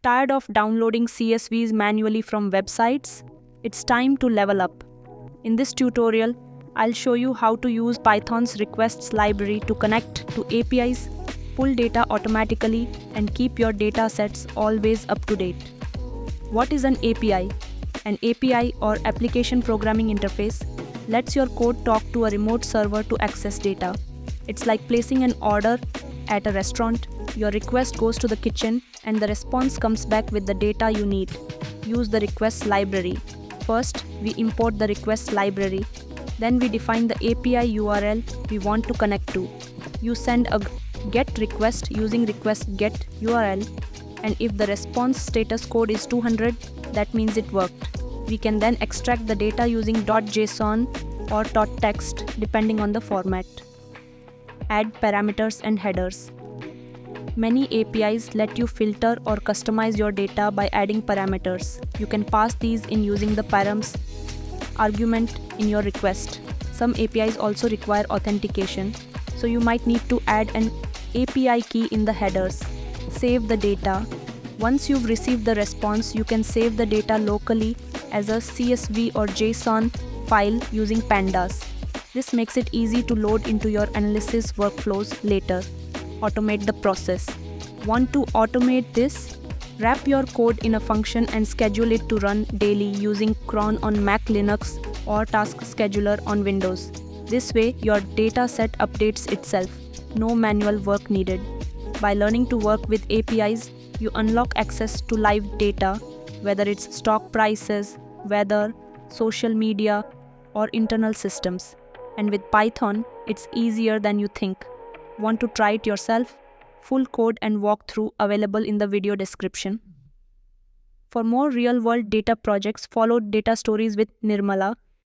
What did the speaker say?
Tired of downloading CSVs manually from websites? It's time to level up. In this tutorial, I'll show you how to use Python's requests library to connect to APIs, pull data automatically, and keep your data sets always up to date. What is an API? An API, or Application Programming Interface, lets your code talk to a remote server to access data. It's like placing an order at a restaurant. Your request goes to the kitchen and the response comes back with the data you need. Use the requests library. First, we import the requests library. Then we define the API URL we want to connect to. You send a GET request using request GET URL, and if the response status code is 200, that means it worked. We can then extract the data using .json or .text depending on the format. Add parameters and headers. Many APIs let you filter or customize your data by adding parameters. You can pass these in using the params argument in your request. Some APIs also require authentication, so you might need to add an API key in the headers. Save the data. Once you've received the response, you can save the data locally as a CSV or JSON file using pandas. This makes it easy to load into your analysis workflows later. Automate the process. Want to automate this? Wrap your code in a function and schedule it to run daily using cron on Mac Linux or Task Scheduler on Windows. This way, your data set updates itself. No manual work needed. By learning to work with APIs, you unlock access to live data, whether it's stock prices, weather, social media, or internal systems. And with Python, it's easier than you think. Want to try it yourself? Full code and walkthrough available in the video description. For more real-world data projects, follow Data Stories with Nirmala.